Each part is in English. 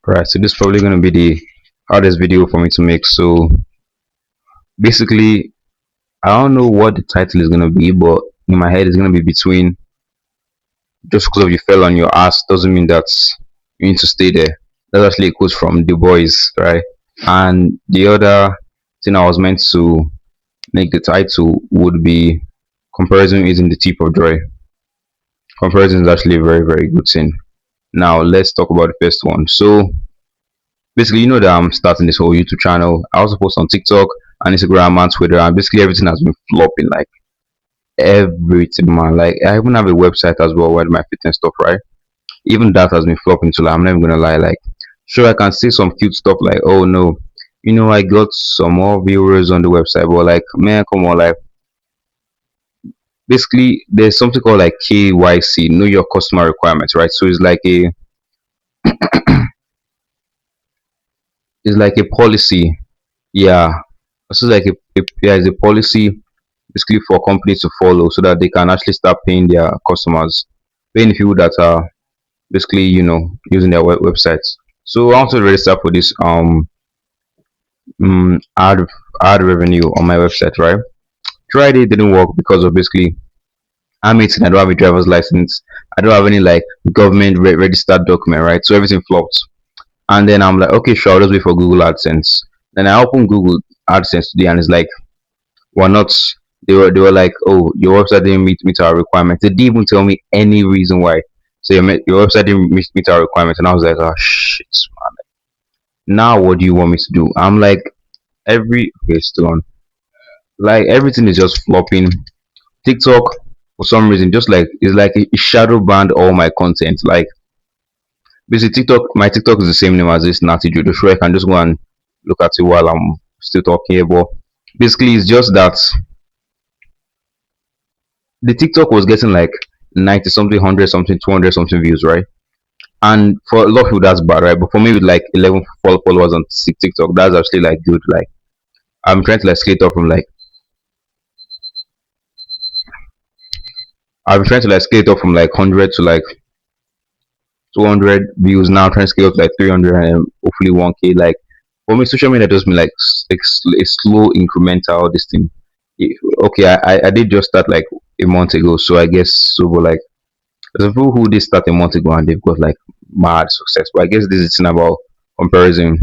Right, so this is probably going to be the hardest video for me to make. So basically, I don't know what the title is going to be, but in my head, it's going to be between just because of you fell on your ass doesn't mean that you need to stay there. That's actually a quote from The Boys, right? And the other thing I was meant to make the title would be comparison isn't the tip of joy. Comparison is actually a very, very good thing. Now, let's talk about the first one. So, basically, you know that I'm starting this whole YouTube channel. I also post on TikTok and Instagram and Twitter, and basically everything has been flopping. Like everything, man. Like I even have a website as well where my fitness stuff, right? Even that has been flopping. So like, I'm not even gonna lie. Like, sure, I can say some cute stuff like, oh no, I got some more viewers on the website, but like, man, come on, like, basically, there's something called like KYC, know your customer requirements, right? So it's like a policy, yeah. So it's like yeah, it's a policy basically for companies to follow so that they can actually start paying their customers, paying the people that are basically using their websites. So I want to register for this mm, ad ad revenue on my website, right? Tried it, didn't work because of basically I'm 18, I don't have a driver's license, I don't have any like government registered document, right? So everything flopped. And then I'm like, okay, sure, I'll just wait for Google AdSense. Then I open Google AdSense today and it's like, we're not. They were like, oh, your website didn't meet our requirements. They didn't even tell me any reason why. So your website didn't meet our requirements, and I was like, oh shit, man. Now what do you want me to do? I'm like, okay, still on. Like everything is just flopping. TikTok, for some reason, just like it's like it shadow banned all my content. Like basically, my TikTok is the same name as this Natty Judo. Sure, I can just go and look at it while I'm still talking here, but basically, it's just that the TikTok was getting like 90 something, 100 something, 200 something views, right? And for a lot of people, that's bad, right? But for me, with like 11 followers on TikTok, that's actually like good. Like, I'm trying to like scale it up from like, I'm trying to like scale it up from like 100 to like 200 views. Now I'm trying to scale up to like 300 and hopefully 1K. Like, for me, social media does mean like a slow incremental this thing. Okay, I did just start like a month ago, so I guess so. But like, there's people who did start a month ago and they've got like mad success. But I guess this is about comparison.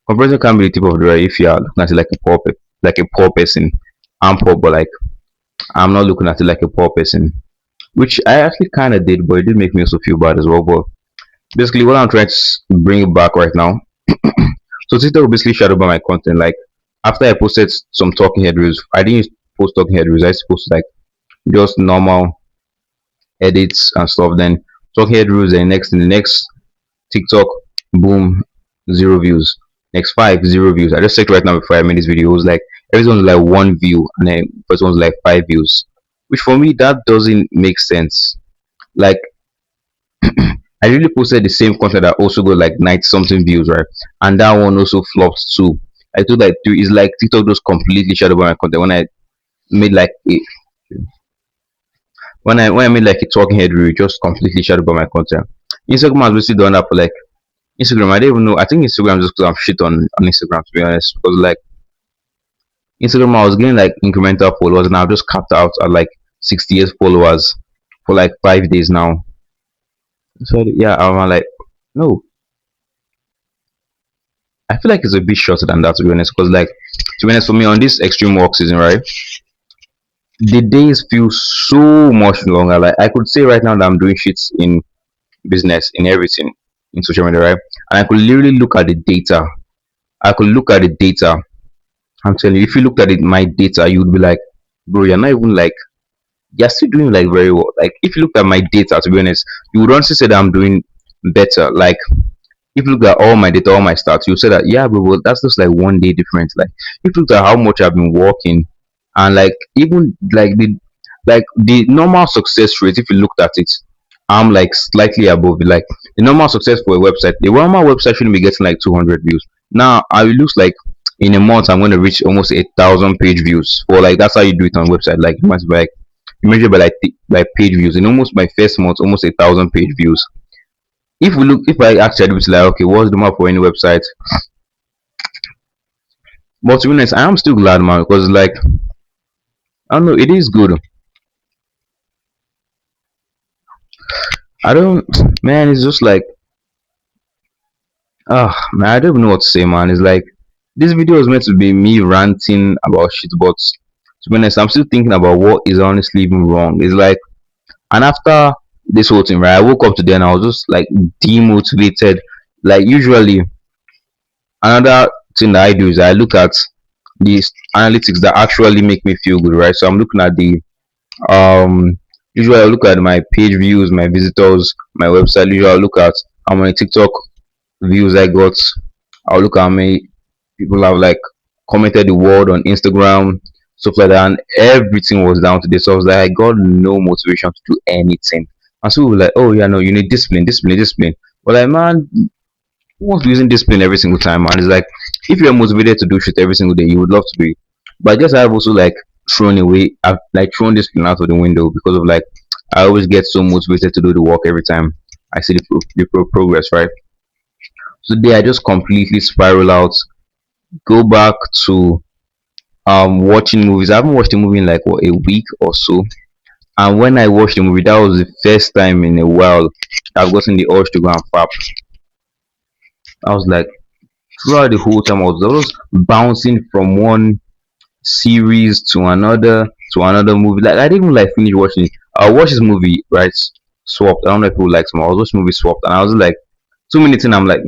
Comparison can be the tip of the eye if you are looking at it like a poor person. I'm poor, but like I'm not looking at it like a poor person, which I actually kind of did, but it did make me also feel bad as well. But basically, what I'm trying to bring it back right now. So TikTok will basically shadow by my content. Like after I posted some talking head reels, I didn't post talking head reels. I supposed to like just normal edits and stuff. Then talking head reels, and next in the next TikTok, boom, 0 views. Next 5, 0 views. I just checked right now before I made this video. It was like everyone's like 1 view, and then first one's like 5 views. Which for me that doesn't make sense. Like I really posted the same content that also got like 90 something views, right? And that one also flopped too. I told like three. It's like TikTok just completely shut down my content when I made like a when I made like a talking head reel, just completely shut down my content. Instagram has basically done that for like Instagram. I don't even know. I think Instagram just because I'm shit on Instagram to be honest. Because like Instagram, I was getting like incremental followers, and I've just capped out at like 68 followers for like 5 days now. So yeah, I'm like, no, I feel like it's a bit shorter than that to be honest. Because like to be honest, for me on this extreme work season, right, the days feel so much longer. Like I could say right now that I'm doing shits in business, in everything, in social media, right? And I could literally look at the data. I could look at the data. I'm telling you, if you looked at it, my data, you would be like, bro, you're not even like, you're still doing like very well. Like if you look at my data, to be honest, you would honestly say that I'm doing better. Like if you look at all my data, all my stats, you say that yeah, bro, well, that's just like 1 day difference. Like if you look at how much I've been working, and like even like the normal success rate, if you looked at it, I'm like slightly above it. Like the normal success for a website, the normal website shouldn't be getting like 200 views. Now I will lose like in a month I'm going to reach almost 8,000 page views. Or like that's how you do it on website. Like you must be like you measure by like page views. In almost my first month, almost 8,000 page views. if I ask ChatGPT like, okay, what's the map for any website? But to be honest, I am still glad, man, because like I don't know, it is good. I don't, man. It's just like, man, I don't even know what to say, man. It's like this video is meant to be me ranting about shit, but to be honest, I'm still thinking about what is honestly even wrong. It's like, and after this whole thing, right, I woke up today and I was just like demotivated. Like usually, another thing that I do is I look at these analytics that actually make me feel good, right? So I'm looking at the um usually I look at my page views, my visitors, my website. Usually I look at how many TikTok views I got. I'll look at how many people have like commented the word on Instagram, stuff like that, and everything was down to this. So I was like, I got no motivation to do anything. And so we were like, oh yeah, no, you need discipline, discipline, discipline. But like, man, who wants to using discipline every single time, man? It's like if you're motivated to do shit every single day, you would love to do it. But I guess I've also like thrown away, I've like thrown discipline out of the window because of like I always get so motivated to do the work every time I see the progress, right? So today I just completely spiral out, go back to watching movies. I haven't watched a movie in like what, a week or so. And when I watched the movie, that was the first time in a while I've gotten the urge to go and fap. I was like, throughout the whole time, I was just bouncing from one series to another movie. Like I didn't even like finish watching it. I watched this movie, right? Swapped. I don't know if people like some. I was watching movie Swapped, and I was like 2 minutes in. I'm like,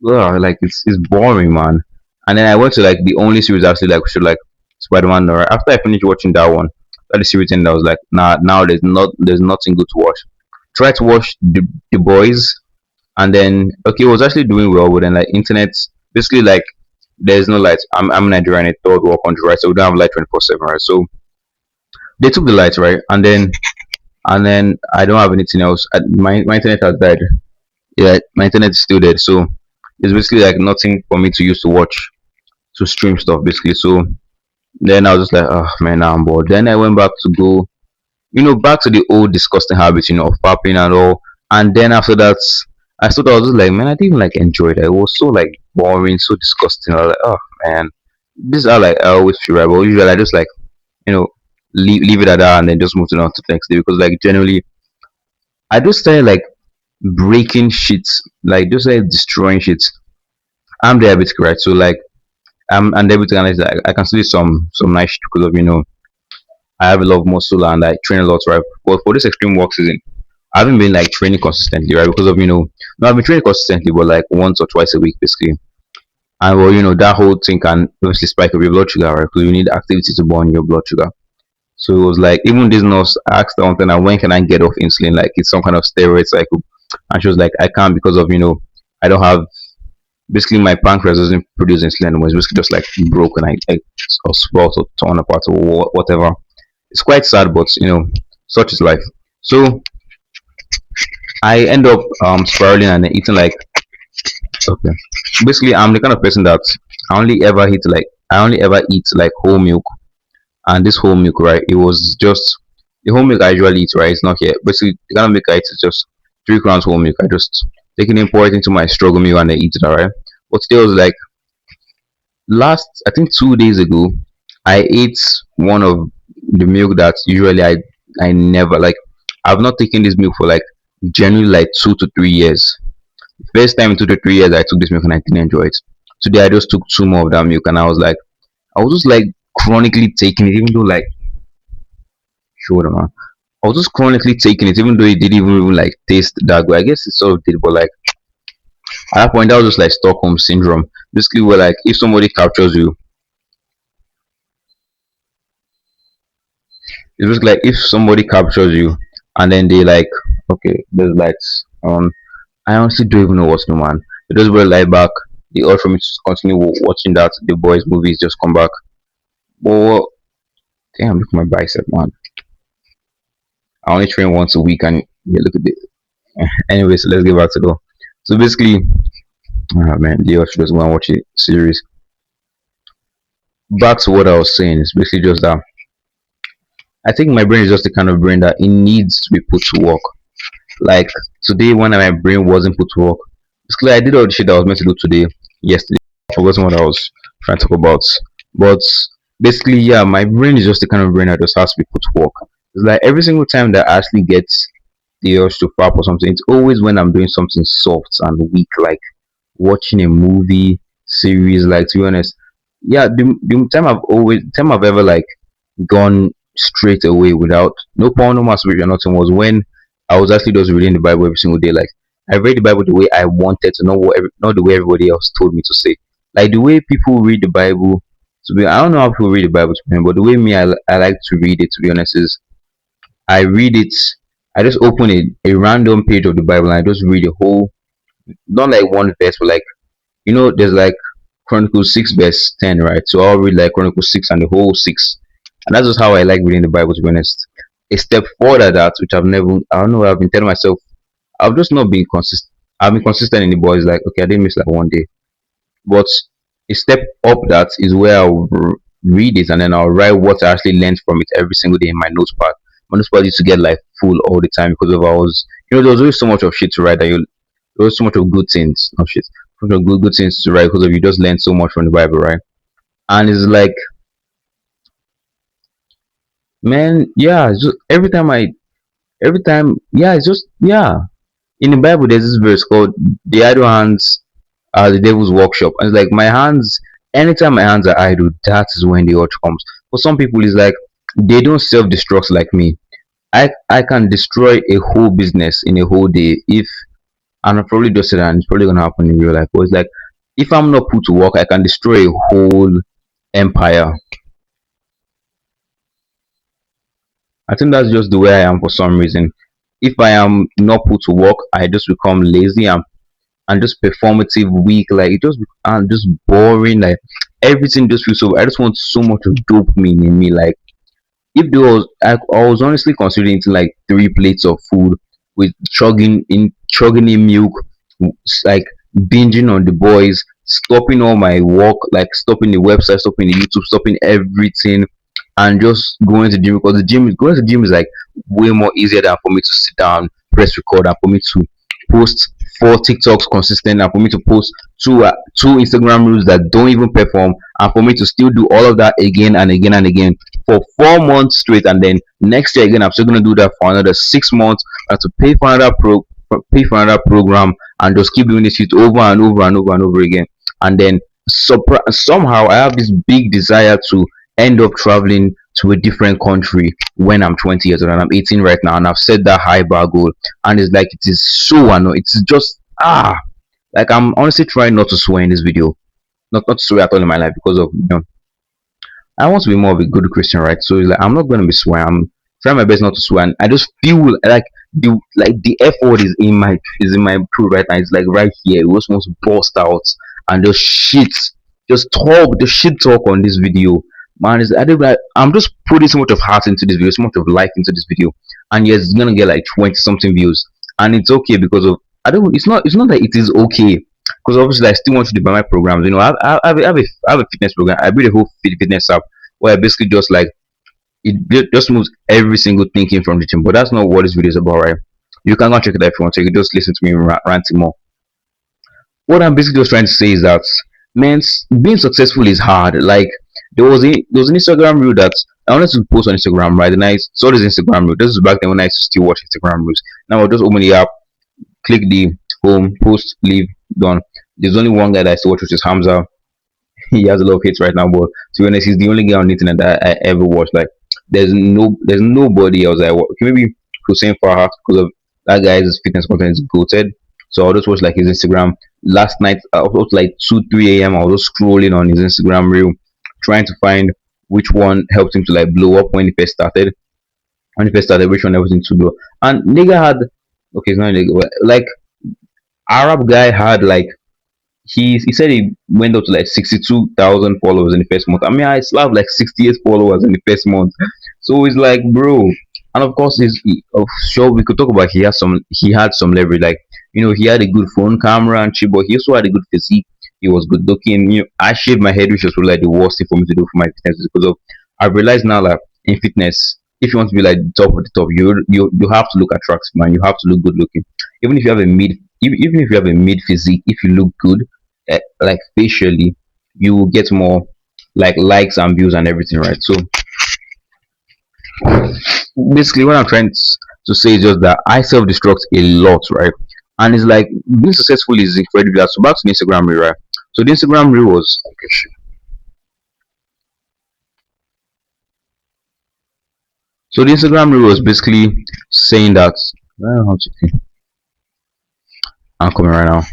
ugh, like it's boring, man. And then I went to like the only series I actually like, should like Spider-Man. Right after I finished watching that one, that the series ended, I was like, nah, now there's nothing good to watch. Try to watch the Boys, and then okay, it was actually doing well, but then like internet, basically like there's no light. I'm in Nigeria in a third world country, right? So we don't have light 24/7, right? So they took the lights, right? And then I don't have anything else. My internet has died. Yeah, my internet is still dead. So it's basically like nothing for me to use to watch, to stream stuff basically. So then I was just like, oh man, now I'm bored. Then I went back to go, back to the old disgusting habits, of fapping and all. And then after that, I was just like, man, I didn't even like enjoy it. It was so like boring, so disgusting. I was like, oh man, this is how like I always feel, right? But usually I just like, you know, leave it at that and then just move on to the next day because like generally I just started like breaking shit, like just like destroying shit. I'm diabetic, right? So like I'm diabetic and like, I can still do some nice shit because of I have a lot of muscle and I train a lot, right? But for this extreme work season, I haven't been like training consistently, right? Because of no, I've been training consistently, but like once or twice a week, basically. And well, that whole thing can obviously spike up your blood sugar, right? Because you need activity to burn your blood sugar. So it was like even this nurse asked her one thing, when can I get off insulin? Like it's some kind of steroid cycle, and she was like, I can't because of I don't have, basically my pancreas doesn't produce insulin anymore. It's basically just like broken, or spoiled or torn apart or whatever. It's quite sad, but such is life. So I end up spiraling and eating like, okay. Basically, I'm the kind of person that I only ever eat like whole milk, and this whole milk, right? It was just the whole milk I usually eat, right? It's not here. Basically, the kind of milk I eat is just 3 grams whole milk. I just take it, pour it into my struggle meal, and then eat it, alright. But still, like last, I think 2 days ago, I ate one of the milk that usually I never like. I've not taken this milk for like genuinely like 2 to 3 years. First time in 2 to 3 years I took this milk and I didn't enjoy it. Today I just took two more of that milk and I was just like chronically taking it, even though like sure man. I was just chronically taking it, even though it didn't even like taste that good. I guess it sort of did, but like at that point that was just like Stockholm syndrome. Basically where like if somebody captures you, it's just like if somebody captures you and then they like, okay, there's lights on. I honestly don't even know what's new, man. It just brought light back. The urge for me to continue watching that the boys movies just come back. But damn, look at my bicep, man. I only train once a week, and yeah, look at this. Anyway, so let's get back to the. So basically, man, the urge to just go and watch a series. Back to what I was saying, it's basically just that I think my brain is just the kind of brain that it needs to be put to work. Like today when my brain wasn't put to work. Basically, I did all the shit I was meant to do today, yesterday. I forgot what I was trying to talk about. But basically, yeah, my brain is just the kind of brain that just has to be put to work. It's like every single time that I actually gets the urge to fap or something, it's always when I'm doing something soft and weak, like watching a movie series. Like, to be honest, yeah, the time I've ever like gone straight away without no porn, no masturbation, nothing was when I was actually just reading the Bible every single day. Like, I read the Bible the way I wanted to, not the way everybody else told me to say. Like the way people read the Bible. I don't know how people read the Bible to me, but the way I like to read it, to be honest, is I read it. I just open a random page of the Bible and I just read the whole, not like one verse, but like, there's like Chronicles 6 verse 10, right? So I'll read like Chronicles 6 and the whole 6. And that's just how I like reading the Bible, to be honest. A step further that, which I don't know, I've been telling myself, I've just not been consistent. I've been consistent in the boys, like, okay, I didn't miss like one day. But a step up that is where I'll read it and then I'll write what I actually learned from it every single day in my notepad. My notepad used to get like full all the time because of I was, there was always so much of shit to write that there was so much of good things, not shit, so much of good things to write because of you just learn so much from the Bible, right? And it's like, man, yeah, it's just every time, yeah, it's just, yeah. In the Bible, there's this verse called "The idle hands are the devil's workshop," and it's like my hands. Anytime my hands are idle, that is when the urge comes. For some people, it's like they don't self-destruct like me. I can destroy a whole business in a whole day if, and I'll probably just say that, and it's probably gonna happen in real life. But it's like if I'm not put to work, I can destroy a whole empire. I think that's just the way I am for some reason. If I am not put to work, I just become lazy and just performative, weak. Like it just and just boring. Like everything just feels so. I just want so much of dopamine in me. Like if there was, I was honestly considering eating like 3 plates of food with chugging in milk, like binging on the boys, stopping all my work, like stopping the website, stopping the YouTube, stopping everything, and just going to the gym because going to the gym is like way more easier than for me to sit down, press record, and for me to post 4 TikToks consistent, and for me to post two Instagram reels that don't even perform, and for me to still do all of that again and again and again for 4 months straight, and then next year again I'm still gonna do that for another 6 months. I have to pay for another program and just keep doing this shit over and over and over and over again. And then somehow I have this big desire to end up traveling to a different country when I'm 20 years old and I'm 18 right now, and I've set that high bar goal. And it's like it is so annoying. It's just like I'm honestly trying not to swear in this video, not to swear at all in my life because of I want to be more of a good Christian, right? So it's like I'm not gonna be swearing. I'm trying my best not to swear, and I just feel like the F word is in my throat right now. It's like right here. It just wants to burst out and just shit talk on this video. Man, I'm just putting so much of heart into this video, so much of life into this video, and yes, it's gonna get like 20 something views, and it's okay because of I don't. It's not that it is okay because obviously I still want you to buy my programs. I have a fitness program. I built a whole fitness app where I basically just like just moves every single thing in from the gym. But that's not what this video is about, right? You can go check it out if you want to. You can just listen to me ranting more. What I'm basically just trying to say is that man, being successful is hard. Like there was an Instagram reel that I wanted to post on Instagram, right? And I saw this Instagram reel. This is back then when I used to still watch Instagram reels. Now I'll just open the app, click the home, post, leave, done. There's only one guy that I still watch, which is Hamza. He has a lot of hits right now, but to be honest, he's the only guy on the internet that I ever watched. Like, there's nobody else I watch. Okay, maybe Hussein Farhat because of that guy's fitness content is goated. So I'll just watch like his Instagram. Last night, I was like 2, 3 a.m. I was just scrolling on his Instagram reel, trying to find which one helped him to like blow up when he first started. When he first started, which one helped him to blow? And nigga had okay, it's not nigga, but, like Arab guy had like he said he went up to like 62,000 followers in the first month. I mean, I still have like 68 followers in the first month, so it's like, bro. And of course, sure we could talk about he had some leverage, like he had a good phone camera and shit, but he also had a good physique. He was good looking. I shaved my head, which was probably like the worst thing for me to do for my fitness because of I realized now that in fitness if you want to be like top of the top, you have to look attractive, man. You have to look good looking. Even if you have a even if you have a mid physique, if you look good, like facially, you will get more like likes and views and everything, right? So basically, what I'm trying to say is just that I self destruct a lot, right? And it's like being successful is incredibly hard. So back to the Instagram reel, right? So the Instagram reel was okay. So the Instagram reel was basically saying that I'm coming right now.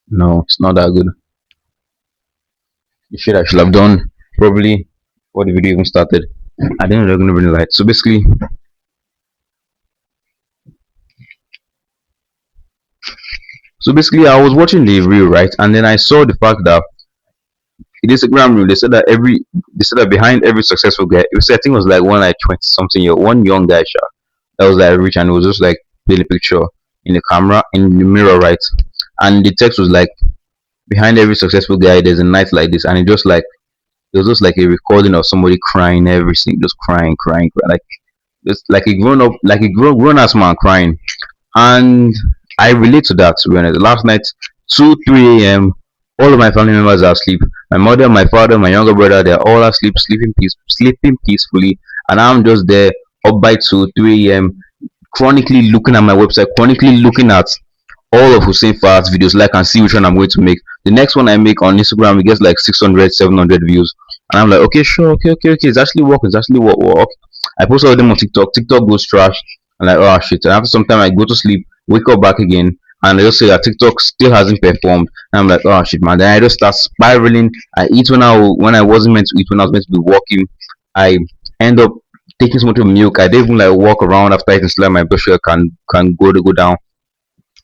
No, it's not that good. The shit I should have done probably before the video even started. I didn't know they're gonna bring the light. So basically, I was watching the reel, right, and then I saw the fact that in Instagram reel they said that behind every successful guy, it was I think it was like one like 20 something year, one young guy, that was like rich and it was just like taking a picture in the camera in the mirror, right, and the text was like behind every successful guy there's a night like this, and it was just like a recording of somebody crying every single just crying, like just like a grown ass man crying. And I relate to that, to be honest. Last night, 2 3 a.m., all of my family members are asleep. My mother, my father, my younger brother, they're all asleep, sleeping peacefully, and I'm just there up by 2 3 a.m., chronically looking at my website, chronically looking at all of Hussein Fahad's videos, like and see which one I'm going to make. The next one I make on Instagram, it gets like 600, 700 views. And I'm like, okay, sure, okay. It's actually working. It's actually work. I post all of them on TikTok. TikTok goes trash. I'm like, oh shit. And after some time, I go to sleep, wake up back again, and I just say that TikTok still hasn't performed. And I'm like, oh shit, man. Then I just start spiraling. I eat when I wasn't meant to eat, when I was meant to be walking. I end up taking so much of milk. I didn't even like walk around after eating so that my blood sugar can go down.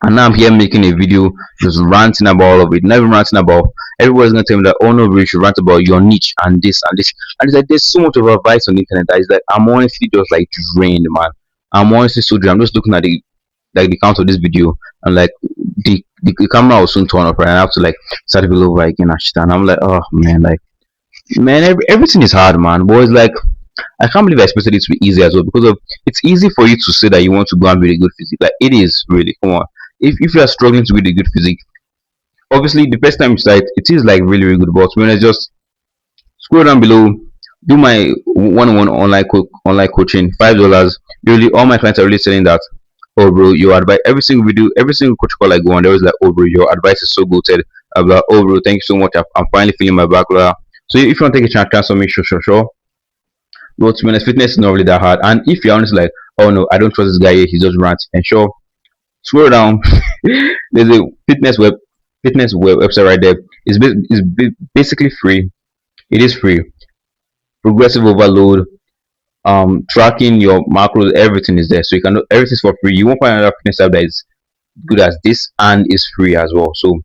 And now I'm here making a video just ranting about all of it. Never ranting about everybody's gonna tell me that, oh no, you should rant about your niche and this and this. And it's like there's so much of advice on the internet that is like I'm honestly just like drained, man. I'm honestly so drained. I'm just looking at the count of this video and like the camera will soon turn off, right? And I have to like start it all over again and shit. And I'm like, oh man, like man, everything is hard, man. But it's like I can't believe I expected it to be easy as well, because of it's easy for you to say that you want to go and build a good physique. Like it is really, come on. If you are struggling to build a good physique, obviously the first time you start, it is like really good. But when I just scroll down below, do my one-on-one online coaching, $5. Really, all my clients are really saying that, oh bro, your advice every single video, every single coach call I go on, there was like, oh bro, your advice is so good. About, oh bro, thank you so much. I'm finally feeling my backlog. So if you want to take a chance, transfer me, sure. But to be honest, fitness is not really that hard. And if you're honest, like, oh no, I don't trust this guy here, he just rants. And sure, scroll down. There's a fitness web website right there. Basically free. It is free. Progressive overload, tracking your macros, everything is there. So you can do everything's for free. You won't find another fitness app that is good as this and is free as well. So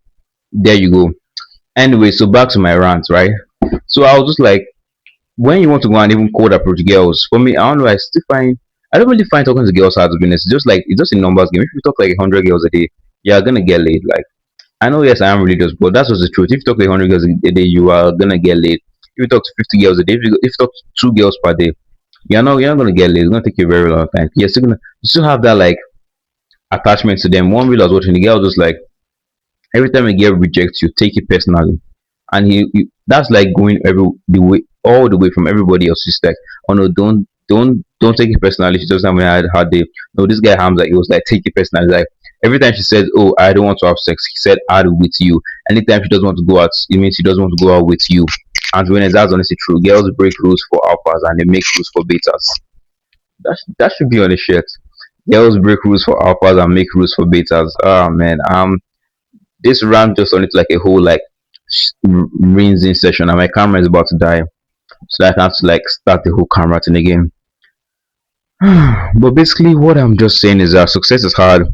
there you go. Anyway, so back to my rant, right? So I was just like, when you want to go and even cold approach girls, for me, I don't know, I don't really find talking to girls hard, to be honest. It's just a numbers game. If you talk like 100 girls a day, you're gonna get laid. Like I know, yes, I am religious, but that's just the truth. If you talk to 100 girls a day, you are gonna get laid. If you talk to 50 girls a day, if you talk to 2 girls per day, you're not gonna get laid. It's gonna take you a very long time. You still have that like attachment to them. One video I was watching, the girl was just like, every time a girl rejects you, take it personally, and that's like going the way all the way from everybody else. It's like, oh no, don't take it personally. She doesn't have a hard day. No, this guy Hamza, it was like, take it personally. Like every time she said, oh, I don't want to have sex, he said, I'd with you. Anytime she doesn't want to go out, it means she doesn't want to go out with you. And to be honest, that's honestly true. Girls break rules for alphas and they make rules for betas. That should be on the shirt. Girls break rules for alphas and make rules for betas. Oh man, this rant just on it like a whole like rinsing session, and my camera is about to die, so I have to like start the whole camera thing again. But basically, what I'm just saying is that success is hard.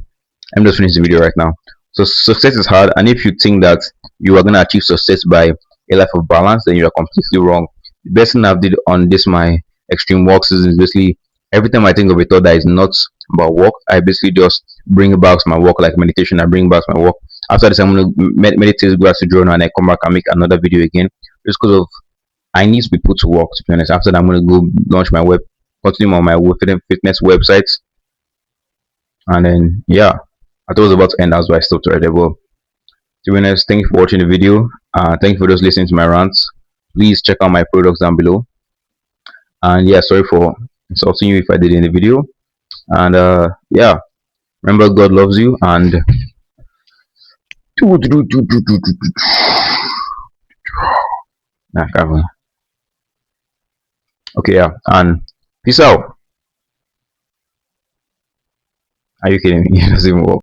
I'm just finishing the video right now. So success is hard, and if you think that you are gonna achieve success by a life of balance, then you are completely wrong. The best thing I've did on this my extreme walk season is basically every time I think of a thought that is not about work, I basically just bring back my work like meditation. I bring back my work. After this, I'm gonna meditate, go out to journal, and I come back and make another video again. Just because of I need to be put to work. To be honest, after that, I'm gonna go launch my continue on my fitness website, and then yeah, I thought it was about to end. That's why I stopped right there. But to be honest, thank you for watching the video. Thank you for just listening to my rants. Please check out my products down below. And yeah, sorry for insulting you if I did in the video. And yeah, remember God loves you. And nah, okay, yeah, and peace out. Are you kidding me? It doesn't even work.